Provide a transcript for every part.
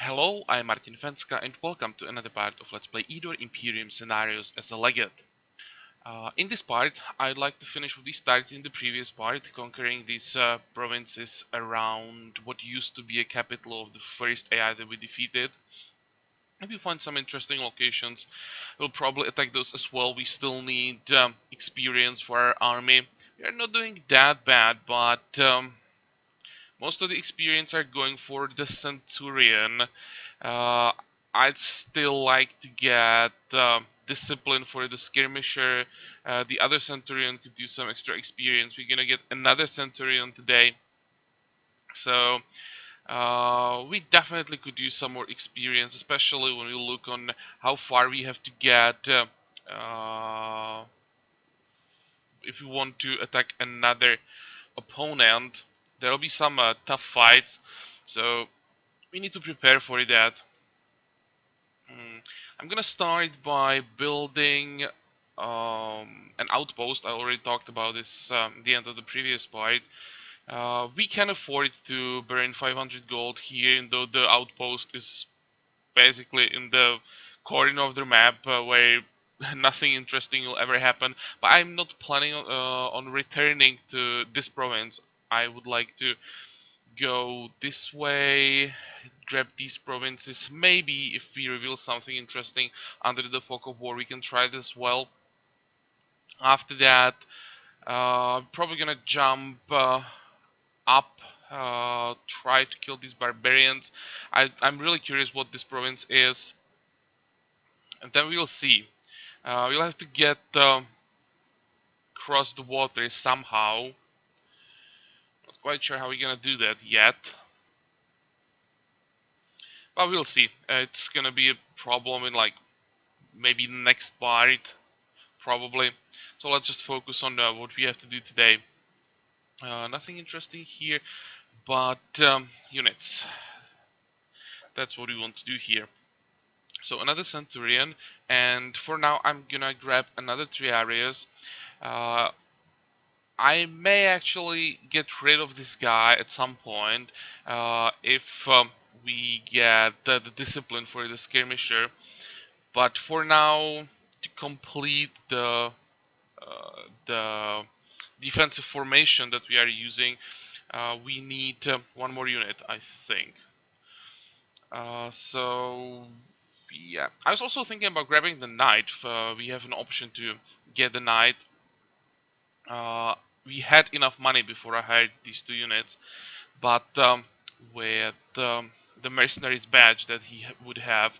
Hello, I'm Martin Fencka and welcome to another part of Let's Play Eador Imperium scenarios as a Legate. In this part, I'd like to finish what we started in the previous part, conquering these provinces around what used to be a capital of the first AI that we defeated. If we find some interesting locations, we'll probably attack those as well. We still need experience for our army. We are not doing that bad, but most of the experience are going for the Centurion. Uh, I'd still like to get discipline for the skirmisher. The other Centurion could do some extra experience. We're gonna get another Centurion today, so we definitely could use some more experience, especially when we look on how far we have to get if we want to attack another opponent. There'll be some tough fights, so we need to prepare for that. I'm gonna start by building an outpost. I already talked about this at the end of the previous part. We can afford to burn 500 gold here, even though the outpost is basically in the corner of the map where nothing interesting will ever happen. But I'm not planning on returning to this province. I would like to go this way, grab these provinces. Maybe if we reveal something interesting under the fog of war, we can try this as well. After that, probably gonna jump up, try to kill these barbarians. I'm really curious what this province is, and then we'll see. We'll have to get across the water somehow. Not quite sure how we're gonna do that yet. But we'll see. It's gonna be a problem in like maybe the next part, probably. So let's just focus on what we have to do today. Nothing interesting here, but units. That's what we want to do here. So another Centurion, and for now I'm gonna grab another 3 areas. Uh, I may actually get rid of this guy at some point if we get the discipline for the skirmisher. But for now, to complete the defensive formation that we are using, we need one more unit, I think. So yeah, I was also thinking about grabbing the knight. We have an option to get the knight. Uh, we had enough money before I hired these 2 units, but with the mercenaries badge that he would have,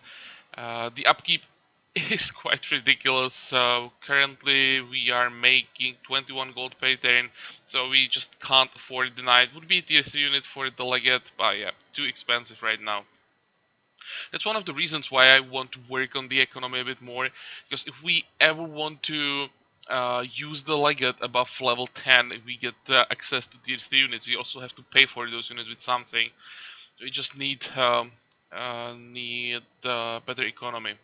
the upkeep is quite ridiculous. So currently we are making 21 gold per turn, so we just can't afford the knight. Would be a tier 3 unit for the legate, but yeah, too expensive right now. That's one of the reasons why I want to work on the economy a bit more, because if we ever want to use the legate above level 10, if we get access to tier 3 units, we also have to pay for those units with something. We just need better economy.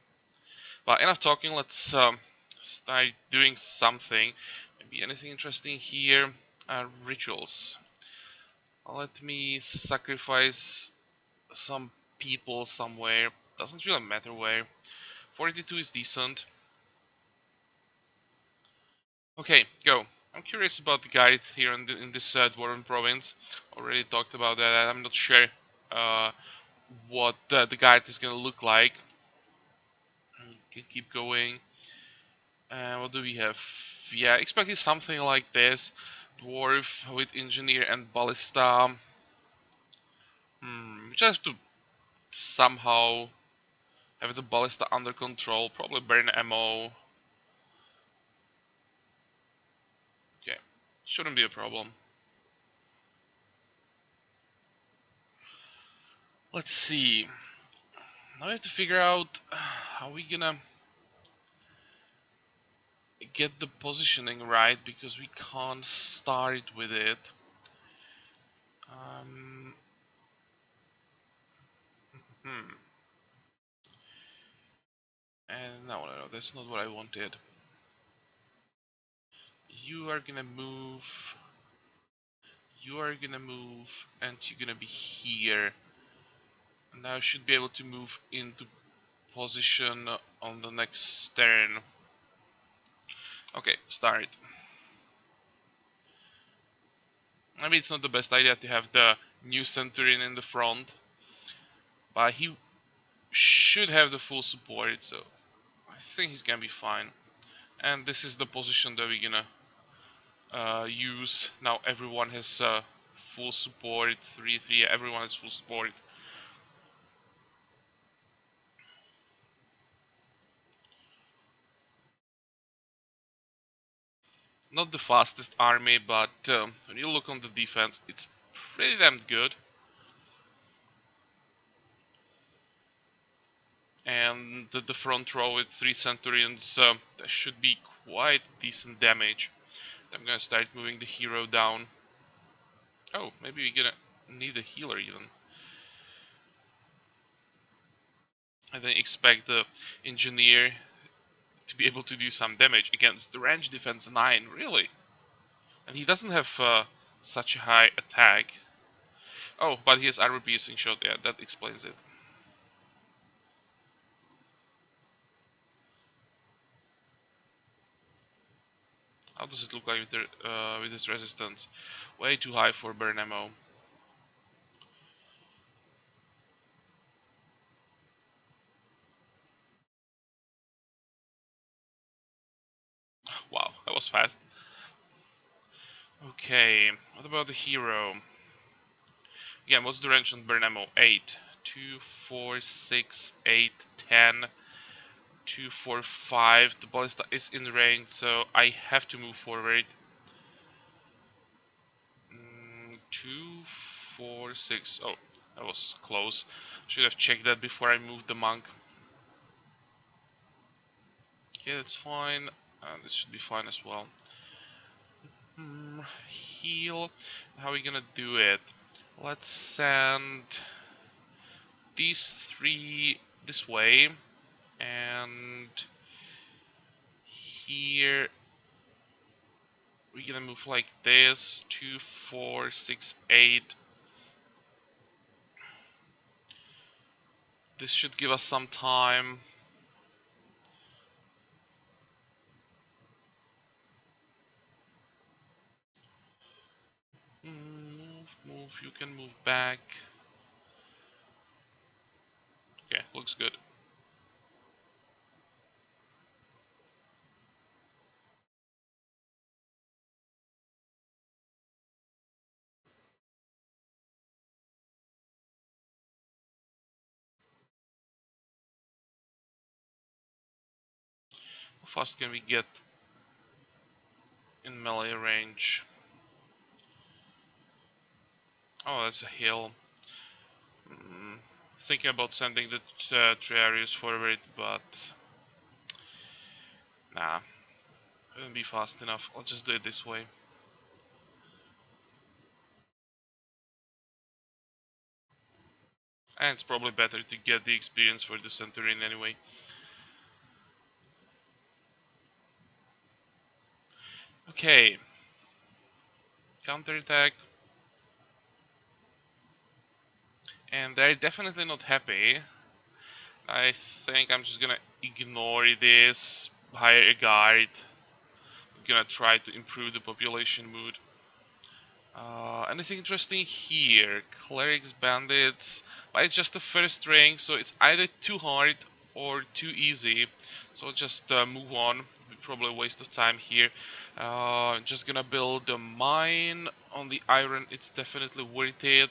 But enough talking, let's start doing something. Maybe anything interesting here. Rituals. Let me sacrifice some people somewhere. Doesn't really matter where. 42 is decent. Okay, go. I'm curious about the guide here in this Dwarven province. Already talked about that. I'm not sure what the guide is gonna look like. Keep going. What do we have? Yeah, expecting something like this. Dwarf with engineer and ballista. Just to somehow have the ballista under control. Probably burn ammo. Okay, shouldn't be a problem. Let's see. Now we have to figure out how we gonna get the positioning right, because we can't start with it. Um, hmm. And no, that's not what I wanted. You are gonna move. You are gonna move, and you're gonna be here. Now I should be able to move into position on the next turn. Okay, start. Maybe it's not the best idea to have the new Centurion in the front, but he should have the full support, so I think he's gonna be fine. And this is the position that we're gonna use. Now everyone has full support, 3-3, everyone has full support. Not the fastest army, but when you look on the defense, it's pretty damn good. And the front row with 3 Centurions, that should be quite decent damage. I'm gonna start moving the hero down. Oh, maybe we're gonna need a healer even. I then expect the engineer to be able to do some damage against the range defense 9, really. And he doesn't have such a high attack. Oh, but he has armor piercing shot, yeah, that explains it. How does it look like with his resistance? Way too high for burn ammo. Wow, that was fast. Okay, what about the hero? Again, what's the range on burn ammo? 8. 2, 4, 6, 8, 10, 2, 4, 5. The ballista is in range, so I have to move forward. 2, 4, 6. Oh, that was close. Should have checked that before I moved the monk. Okay, that's fine. This should be fine as well. Heal. How are we gonna do it? Let's send these 3 this way, and here we're gonna move like this. 2, 4, 6, 8. This should give us some time. Move, you can move back. Okay, looks good. How fast can we get in melee range? Oh, that's a hill. Thinking about sending the Triarius forward, but nah, it won't be fast enough. I'll just do it this way. And it's probably better to get the experience for the Centurion anyway. Okay. Counterattack. And they're definitely not happy. I think I'm just gonna ignore this, hire a guard. I'm gonna try to improve the population mood. Anything interesting here? Clerics, bandits. But it's just the first rank, so it's either too hard or too easy. So I'll just move on. Probably a waste of time here. Just gonna build a mine on the iron. It's definitely worth it.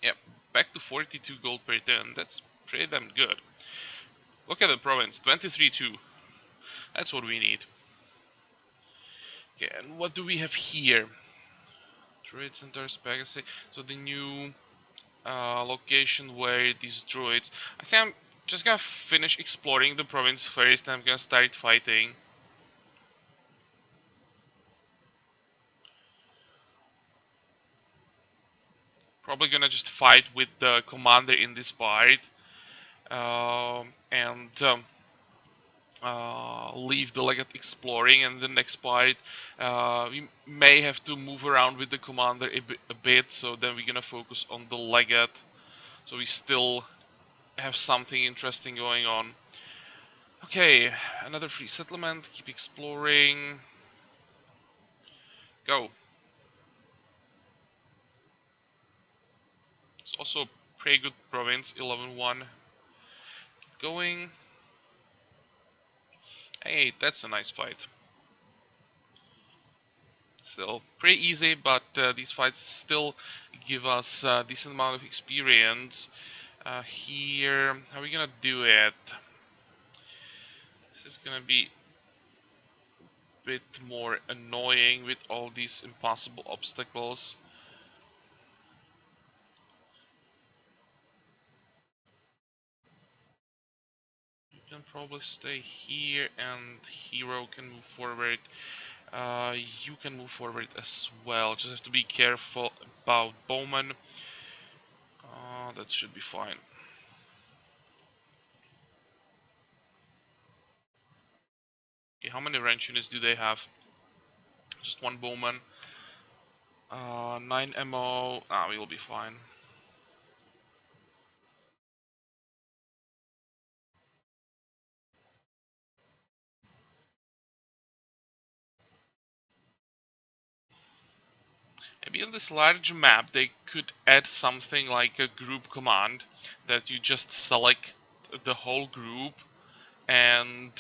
Yep, back to 42 gold per turn. That's pretty damn good. Look at the province, 23-2. That's what we need. Okay, and what do we have here? Druid Centaurs, Pegasus. So the new location where these druids. I think I'm just gonna finish exploring the province first, and I'm gonna start fighting. Probably gonna just fight with the commander in this part, and leave the legate exploring. And the next part, we may have to move around with the commander a bit, so then we're gonna focus on the legate. So we still have something interesting going on. Okay, another free settlement. Keep exploring. Go. It's also a pretty good province. 11-1. Keep going. Hey, that's a nice fight. Still pretty easy, but these fights still give us a decent amount of experience. Here, how are we gonna do it? This is gonna be a bit more annoying with all these impossible obstacles. You can probably stay here, and Hero can move forward. You can move forward as well. Just have to be careful about Bowman. That should be fine. Okay, how many wrench units do they have? Just one Bowman. 9 ammo. We'll be fine. Maybe on this large map they could add something like a group command that you just select the whole group and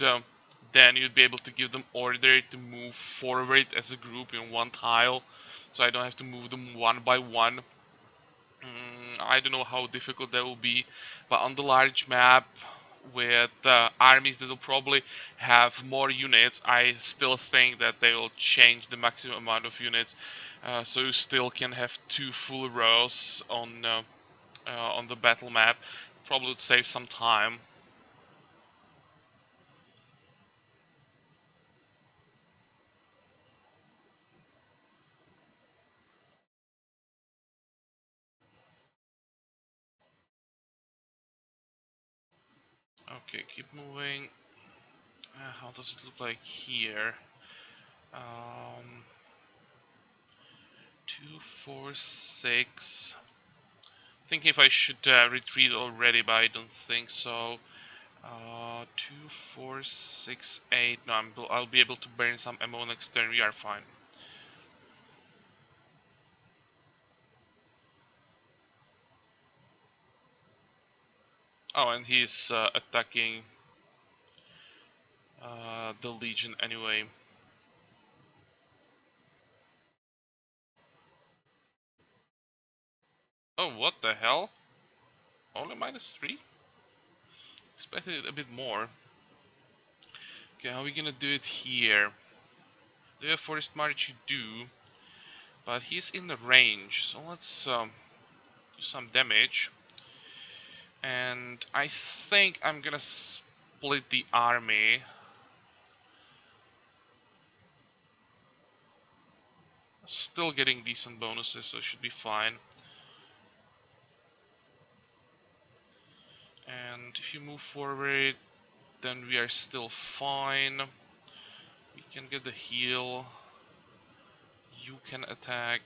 then you'd be able to give them order to move forward as a group in one tile, so I don't have to move them one by one. I don't know how difficult that will be, but on the large map with armies that will probably have more units, I still think that they will change the maximum amount of units, so you still can have 2 full rows on the battle map. Probably would save some time. Okay, keep moving. How does it look like here? Um, 2, 4, 6. Thinking if I should retreat already, but I don't think so. 2, 4, 6, 8. No, I'll be able to burn some ammo next turn. We are fine. Oh, and he's attacking the Legion anyway. Oh, what the hell? Only -3? Expected a bit more. Okay, how are we gonna do it here? Do we have Forest March? You do. But he's in the range, so let's do some damage. And I think I'm gonna split the army. Still getting decent bonuses, so it should be fine. And if you move forward, then we are still fine. We can get the heal. You can attack.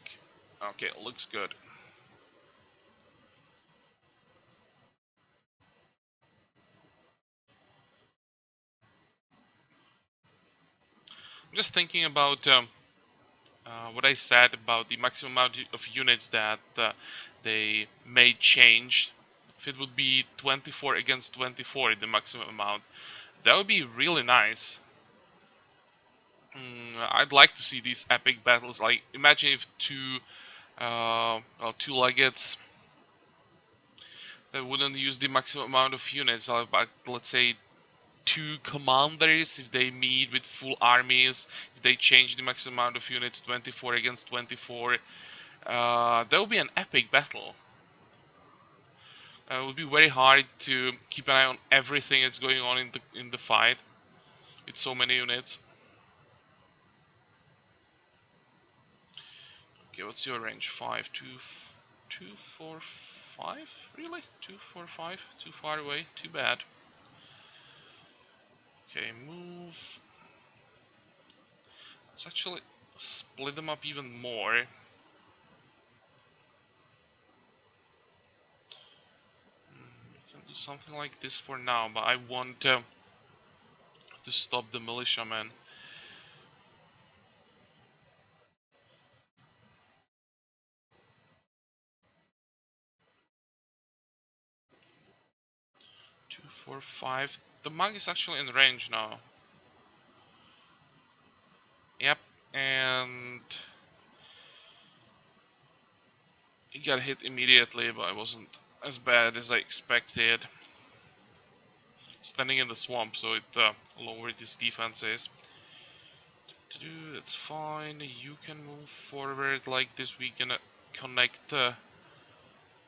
Okay, looks good. I'm just thinking about what I said about the maximum amount of units that they may change. If it would be 24 against 24, the maximum amount, that would be really nice. I'd like to see these epic battles. Like, imagine if two legates that wouldn't use the maximum amount of units, but let's say 2 commanders, if they meet with full armies, if they change the maximum amount of units, 24 against 24, that would be an epic battle. It would be very hard to keep an eye on everything that's going on in the fight with so many units. Okay, what's your range? 5, 2, 2, 4, 5? Really? 2, 4, 5? Too far away? Too bad. Okay, move. Let's actually split them up even more. do something like this for now, but I want to stop the militiamen. Two, four, five. The monk is actually in range now. Yep, and he got hit immediately, but it wasn't as bad as I expected. Standing in the swamp, so it lowered his defenses. That's fine. You can move forward like this. We can connect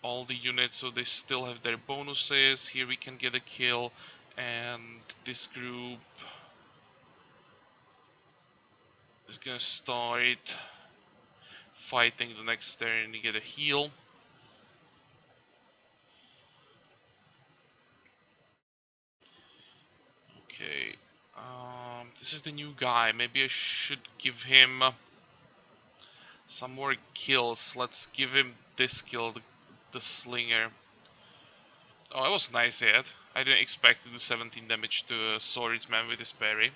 all the units so they still have their bonuses. Here we can get a kill, and this group is gonna start fighting the next turn to get a heal. Okay, this is the new guy. Maybe I should give him some more kills. Let's give him this kill, the slinger. Oh, that was a nice hit. I didn't expect to do 17 damage to a swordsman with his parry.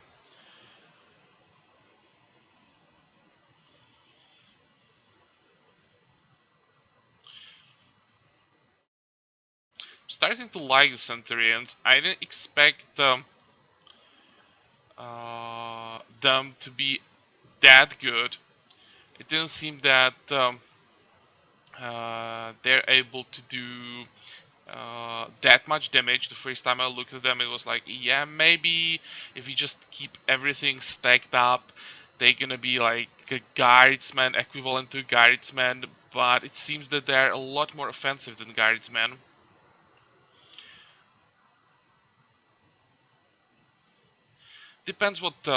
Starting to like the Centurions. I didn't expect them to be that good. It didn't seem that they're able to do that much damage. The first time I looked at them, it was like, yeah, maybe if you just keep everything stacked up, they're gonna be like a guardsman, equivalent to guardsmen. But it seems that they're a lot more offensive than guardsmen. Depends what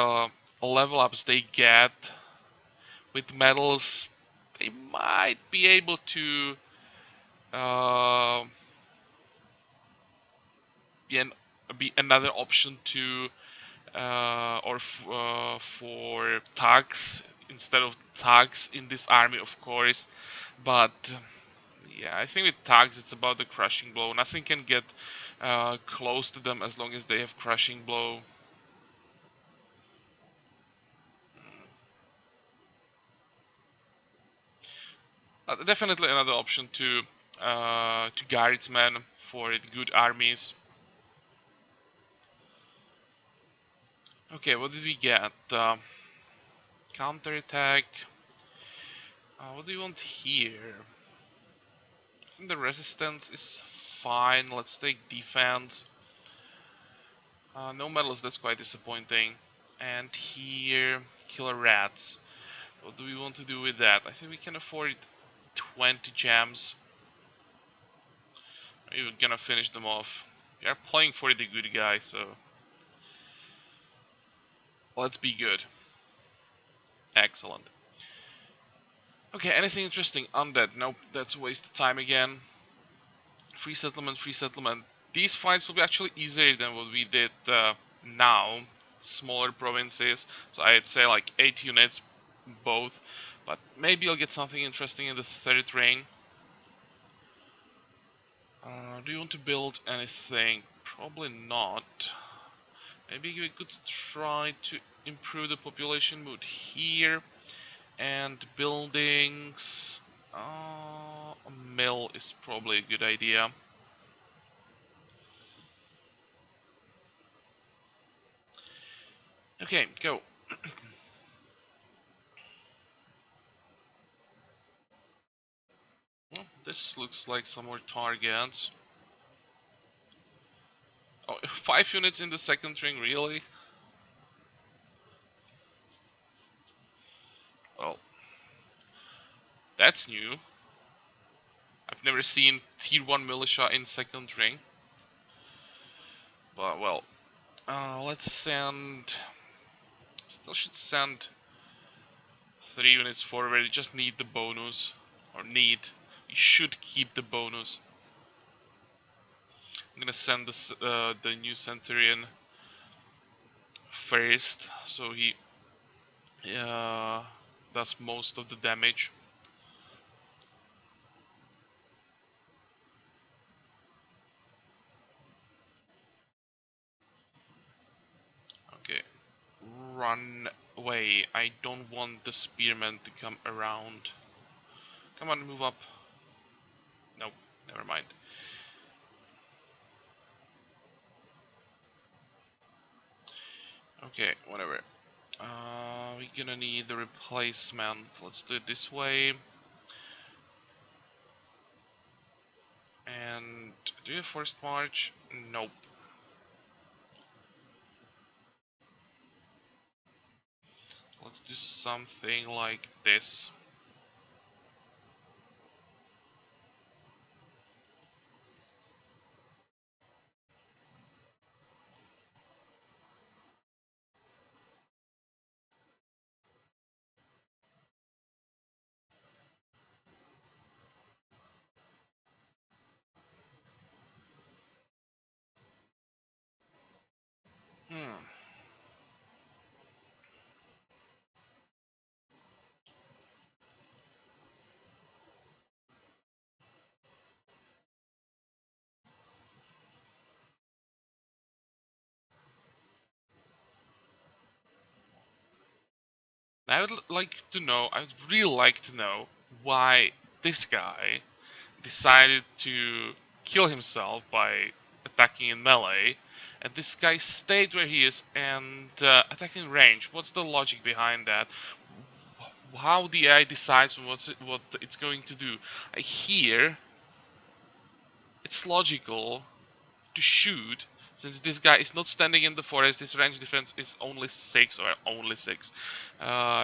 level ups they get. With medals, they might be able to uh, be, be another option to for thugs instead of thugs in this army, of course. But yeah, I think with thugs it's about the crushing blow. Nothing can get close to them as long as they have crushing blow. Definitely another option to guardsmen for good armies. Okay, what did we get? Counter attack. What do you want here? I think the resistance is fine. Let's take defense. No medals, that's quite disappointing. And here, killer rats. What do we want to do with that? I think we can afford 20 gems. We're gonna finish them off. We are playing for the good guy, so let's be good. Excellent. Okay, anything interesting? Undead. Nope, that's a waste of time again. Free settlement, free settlement. These fights will be actually easier than what we did now. Smaller provinces, so I'd say like 8 units both. But maybe I'll get something interesting in the third ring. Do you want to build anything? Probably not. Maybe we could try to improve the population mood here. And buildings. A mill is probably a good idea. Okay, go. Well, this looks like some more targets. Oh, 5 units in the second ring, really? Well, that's new. I've never seen tier 1 militia in second ring. But, well, let's send... Still should send 3 units forward. You just need the bonus. Or need. You should keep the bonus. I'm gonna send this, the new Centurion first, so he does most of the damage. run away. I don't want the spearmen to come around. Come on, move up. Nope, never mind. Okay, whatever. We're gonna need the replacement. Let's do it this way. And do a forced march? Nope. Let's do something like this. Hmm. I would really like to know why this guy decided to kill himself by attacking in melee, and this guy stayed where he is and attacking range. What's the logic behind that? How the AI decides what it's going to do? Here, it's logical to shoot, since this guy is not standing in the forest. His range defense is only 6, or only 6.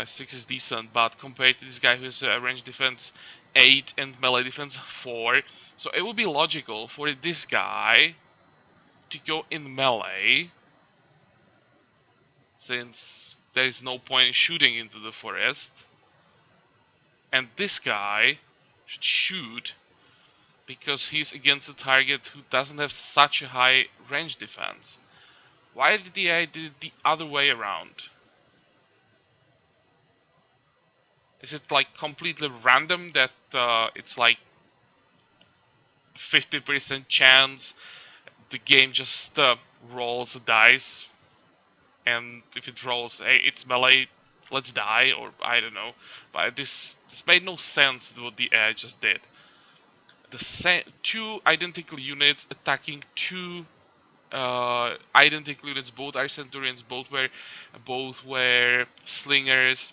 6 is decent, but compared to this guy who has range defense 8 and melee defense 4, so it would be logical for this guy to go in melee, since there is no point in shooting into the forest, and this guy should shoot because he's against a target who doesn't have such a high range defense. Why did the AI do it the other way around? Is it like completely random that it's like 50% chance the game just rolls a dice, and if it rolls, hey, it's melee, let's die, or I don't know. But this made no sense what the AI just did. The same two identical units attacking two identical units. Both are centurions. Both were slingers.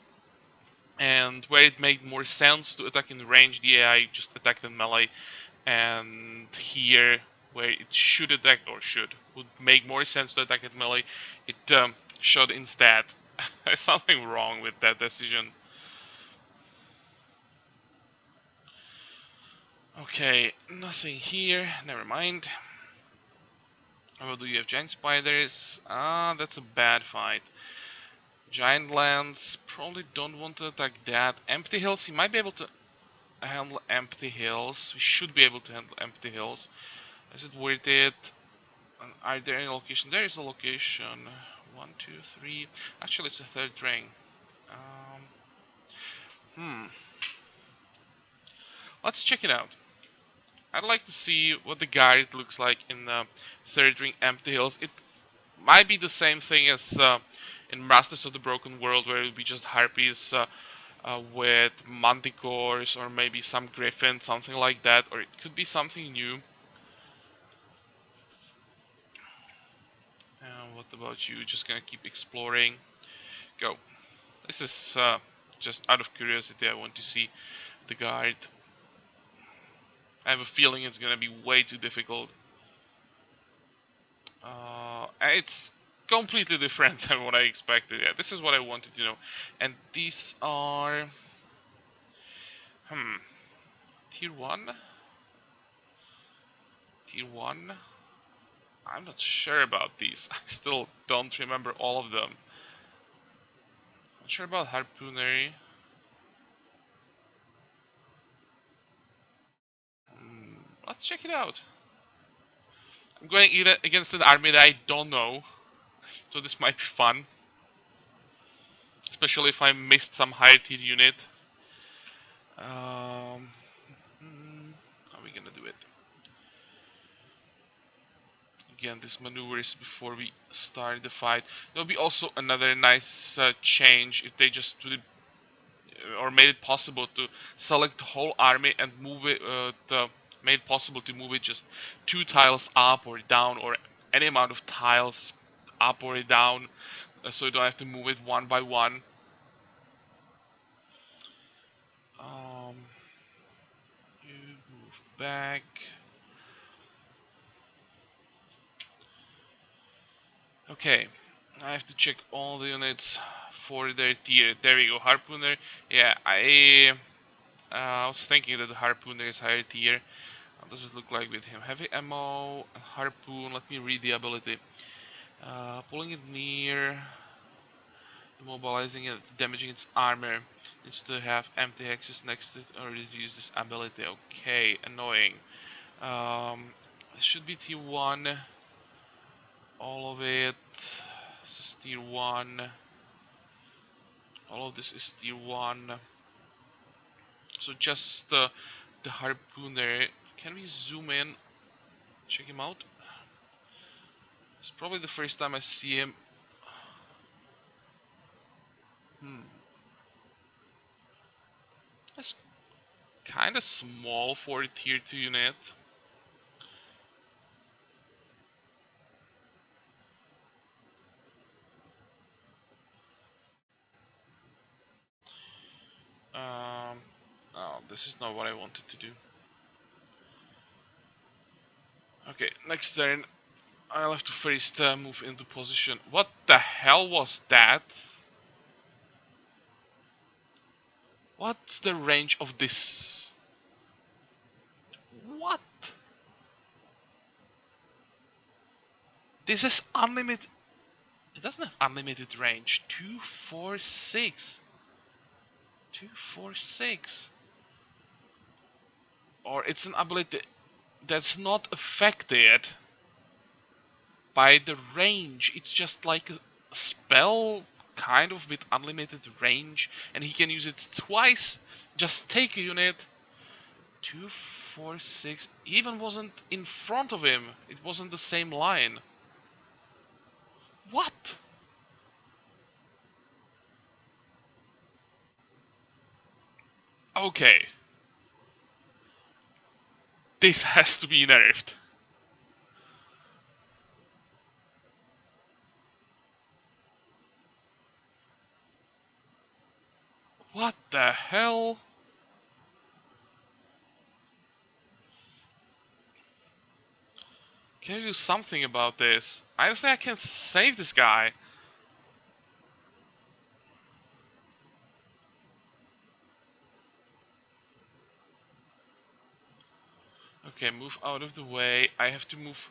And where it made more sense to attack in range, the AI just attacked in melee. And here, where it should attack, or would make more sense to attack at melee, it shot instead. There's something wrong with that decision. Okay, nothing here. Never mind. What do you have? Giant spiders. Ah, that's a bad fight. Giant lands. Probably don't want to attack that. Empty hills. He might be able to handle empty hills. We should be able to handle empty hills. Is it worth it? Are there any locations? There is a location. 1, 2, 3. Actually, it's a third ring. Um, hmm. Let's check it out. I'd like to see what the guide looks like in third ring empty hills. It might be the same thing as in Masters of the Broken World, where it would be just harpies with manticores, or maybe some griffin, something like that, or it could be something new. What about you? Just gonna keep exploring. Go. This is just out of curiosity. I want to see the guide. I have a feeling it's gonna be way too difficult. It's completely different than what I expected. Yeah, this is what I wanted to know. And these are tier 1. Tier 1. I'm not sure about these. I still don't remember all of them. Not sure about harpoonery. Let's check it out. I'm going against an army that I don't know, so this might be fun. Especially if I missed some higher tier unit. How are we gonna do it? again these maneuvers before we start the fight. There'll be also another nice change if they just or made it possible to select the whole army and move it. Made it possible to move it just 2 tiles up or down, or any amount of tiles up or down, so you don't have to move it one by one. You move back. Okay, I have to check all the units for their tier. There we go, Harpooner. Yeah, I was thinking that the Harpooner is higher tier. How does it look like with him? Heavy ammo, Harpoon. Let me read the ability. Pulling it near, immobilizing it, damaging its armor. Needs to have empty hexes next to it or use this ability. Okay, annoying. It should be tier 1. All of it. This is tier 1. All of this is tier 1. So just the Harpooner. Can we zoom in? Check him out. It's probably the first time I see him. That's kind of small for a tier 2 unit. Oh, this is not what I wanted to do. Okay, next turn. I'll have to first move into position. What the hell was that? What's the range of this? What? This is unlimited. It doesn't have unlimited range. 246. 246. Or it's an ability that's not affected by the range. It's just like a spell, kind of, with unlimited range, and he can use it twice. Just take a unit. 246 even wasn't in front of him. It wasn't the same line. What? Okay. This has to be nerfed. What the hell? Can you do something about this? I don't think I can save this guy. Okay, move out of the way. I have to move...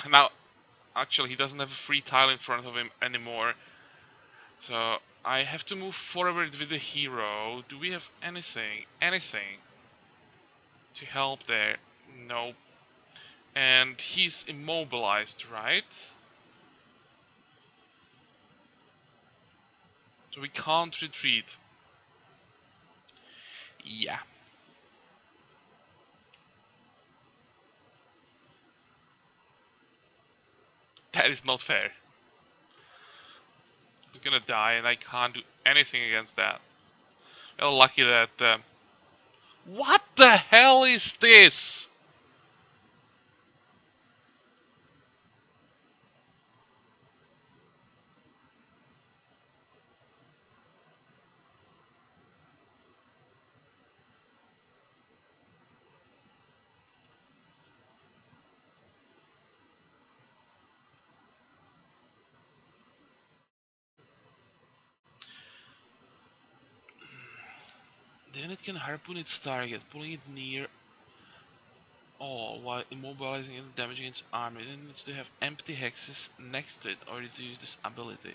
Now, actually, he doesn't have a free tile in front of him anymore. So, I have to move forward with the hero. Do we have anything? Anything to help there? Nope. And he's immobilized, right? So we can't retreat. Yeah. That is not fair. He's gonna die and I can't do anything against that. Well, lucky that... What the hell is this? The unit can harpoon its target, pulling it near all while immobilizing and damaging its armor. It needs to have empty hexes next to it or to use this ability.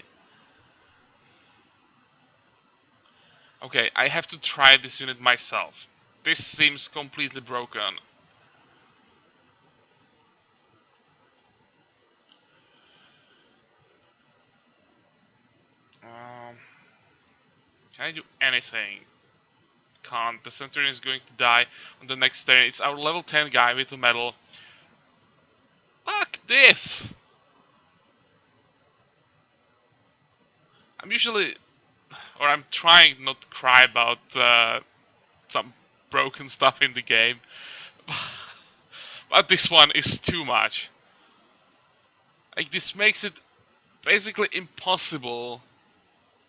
Okay, I have to try this unit myself. This seems completely broken. Can I do anything? Can't. The Centurion is going to die on the next turn. It's our level 10 guy with the medal. Fuck this! I'm usually, or I'm trying not to cry about some broken stuff in the game, but this one is too much. Like, this makes it basically impossible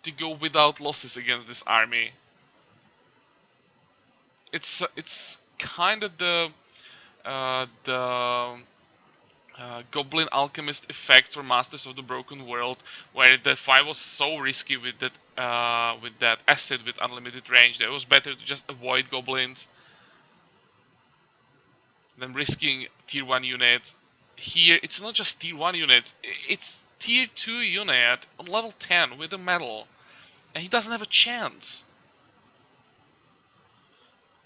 to go without losses against this army. It's kind of the Goblin Alchemist effect for Masters of the Broken World, where the fight was so risky with that acid with unlimited range that it was better to just avoid goblins than risking tier 1 units. Here, it's not just tier 1 units, it's tier 2 unit on level 10 with a medal, and he doesn't have a chance.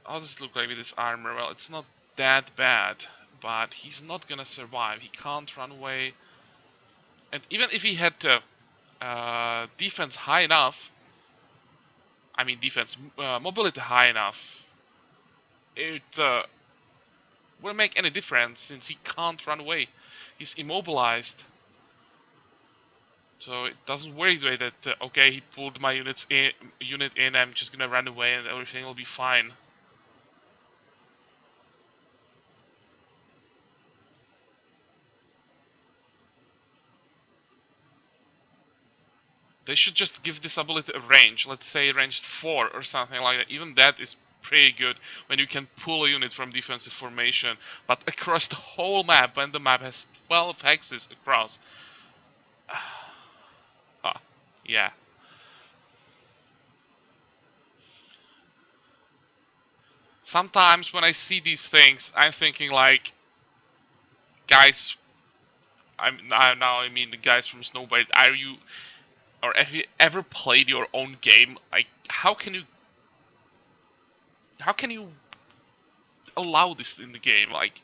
How does it look like with his armor? Well, it's not that bad, but he's not gonna survive. He can't run away. And even if he had defense high enough, I mean defense, mobility high enough, it wouldn't make any difference since he can't run away. He's immobilized. So it doesn't worry the way that, okay, he pulled my unit in, I'm just gonna run away and everything will be fine. They should just give this ability a range, let's say range 4 or something like that. Even that is pretty good when you can pull a unit from defensive formation, but across the whole map, when the map has 12 hexes across. Yeah. Sometimes when I see these things, I'm thinking like, guys, now I mean the guys from Snowblade, are you, or have you ever played your own game? Like, how can you allow this in the game? Like,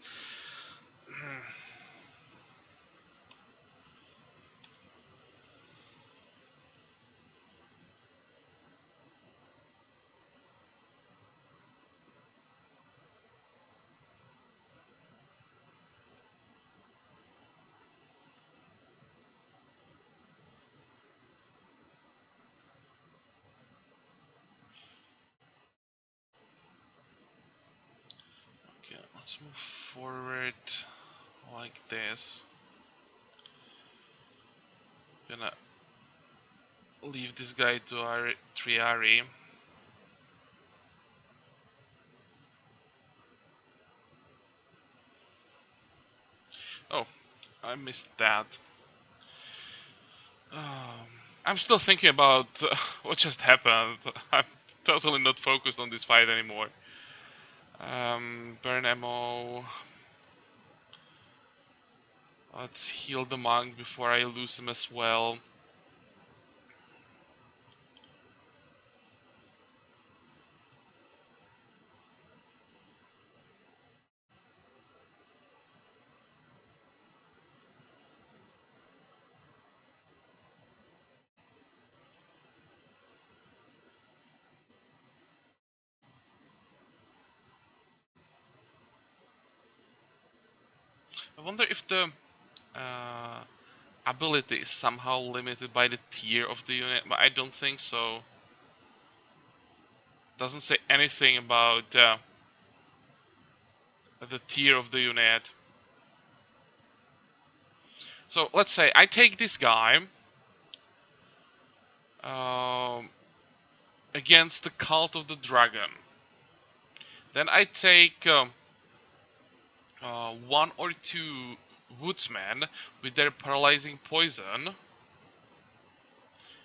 okay, let's move forward like this. Gonna leave this guy to our Triari. Oh, I missed that. Um, I'm still thinking about what just happened. I'm totally not focused on this fight anymore. Burn ammo. Let's heal the monk before I lose him as well. I wonder if the uh, ability is somehow limited by the tier of the unit, but I don't think so. Doesn't say anything about the tier of the unit. So let's say I take this guy um, against the Cult of the Dragon. Then I take one or two woodsmen with their paralyzing poison,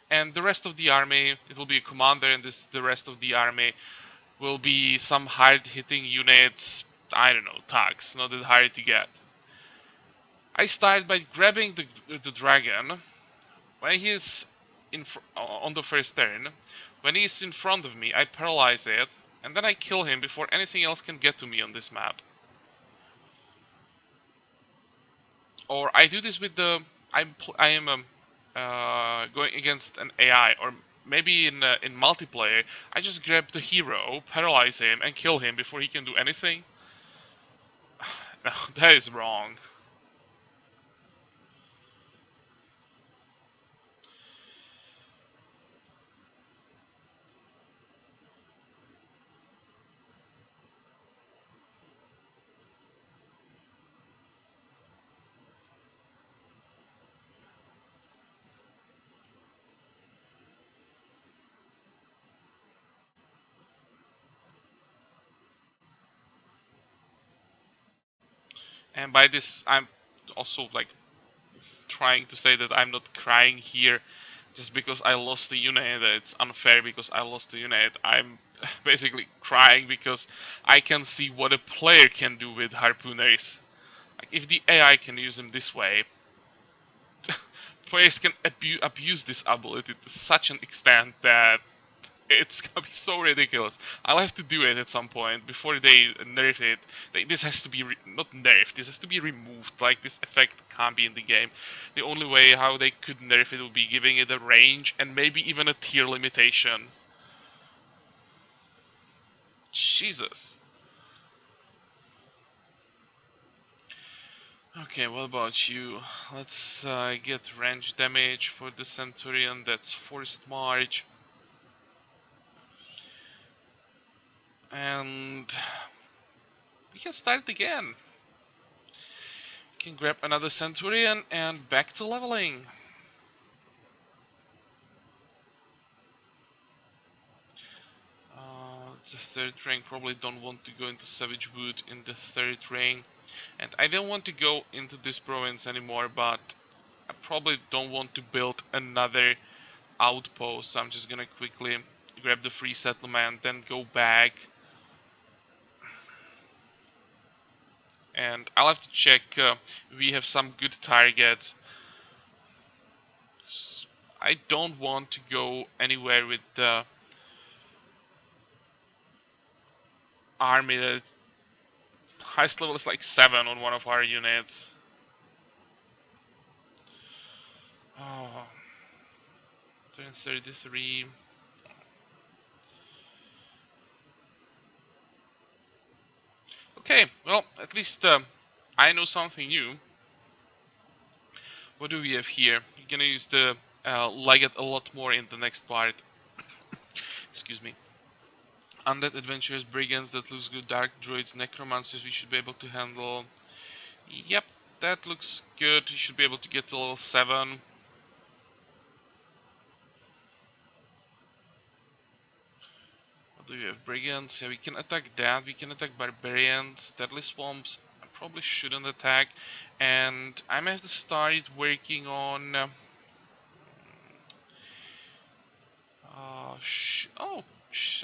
and the rest of the army, it will be a commander, and the rest of the army will be some hard-hitting units. I don't know, thugs, not that hard to get. I start by grabbing the dragon when he's on the first turn. When he's in front of me, I paralyze it, and then I kill him before anything else can get to me on this map. Or I do this with the I am going against an AI, or maybe in multiplayer, I just grab the hero, paralyze him, and kill him before he can do anything. No, that is wrong. And by this, I'm also like trying to say that I'm not crying here just because I lost the unit. It's unfair because I lost the unit. I'm basically crying because I can see what a player can do with harpooners. Like if the AI can use them this way, players can abuse this ability to such an extent that it's gonna be so ridiculous. I'll have to do it at some point before they nerf it. This has to be not nerfed. This has to be removed. Like this effect can't be in the game. The only way how they could nerf it would be giving it a range and maybe even a tier limitation. Jesus. Okay, what about you? Let's get range damage for the Centurion. That's forced march. And we can start again. We can grab another Centurion and back to leveling. The third rank, probably don't want to go into Savage Wood in the third rank. And I don't want to go into this province anymore, but I probably don't want to build another outpost. So I'm just gonna quickly grab the free settlement, then go back. And I'll have to check, we have some good targets. I don't want to go anywhere with the army that highest level is like 7 on one of our units. Oh, turn 33. Okay, well, at least I know something new. What do we have here? We're gonna use the Legate a lot more in the next part. Excuse me. Undead adventurers, brigands that lose good, dark druids, necromancers we should be able to handle. Yep, that looks good. You should be able to get to level 7. What do we have? Brigands. Yeah, we can attack that. We can attack barbarians. Deadly swamps. I probably shouldn't attack. And I may have to start working on.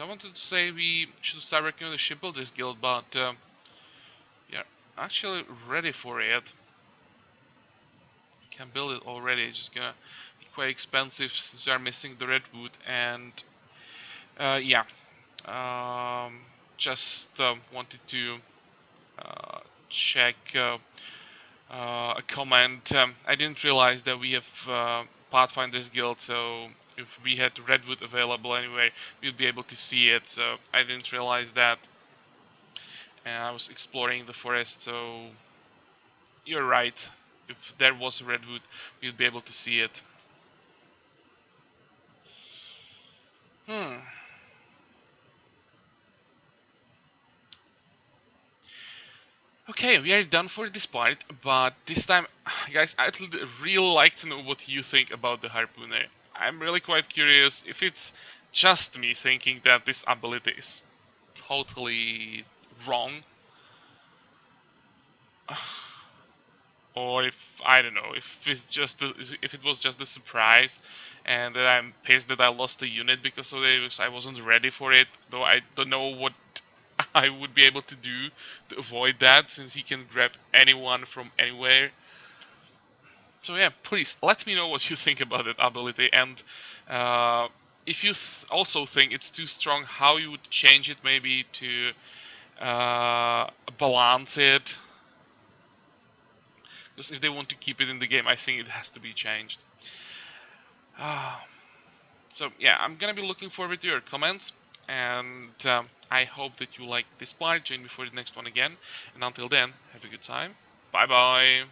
I wanted to say we should start working on the shipbuilders guild, but yeah, actually ready for it. Can build it already. It's just gonna be quite expensive since we are missing the redwood. And yeah, just wanted to check a comment. I didn't realize that we have Pathfinder's Guild, so if we had Redwood available anyway, we'd be able to see it. So I didn't realize that. And I was exploring the forest, so you're right. If there was Redwood, we'd be able to see it. Hmm. Okay, we are done for this part, but this time, guys, I'd really like to know what you think about the Harpooner. I'm really quite curious if it's just me thinking that this ability is totally wrong, or if I don't know, if it was just a surprise, and that I'm pissed that I lost a unit because of it, because I wasn't ready for it. Though I don't know what I would be able to do to avoid that, since he can grab anyone from anywhere. So yeah, please let me know what you think about that ability, and if you also think it's too strong, how you would change it maybe to balance it. Because if they want to keep it in the game, I think it has to be changed. So yeah, I'm gonna be looking forward to your comments, and I hope that you like this part. Join me for the next one again, and until then, have a good time. Bye bye.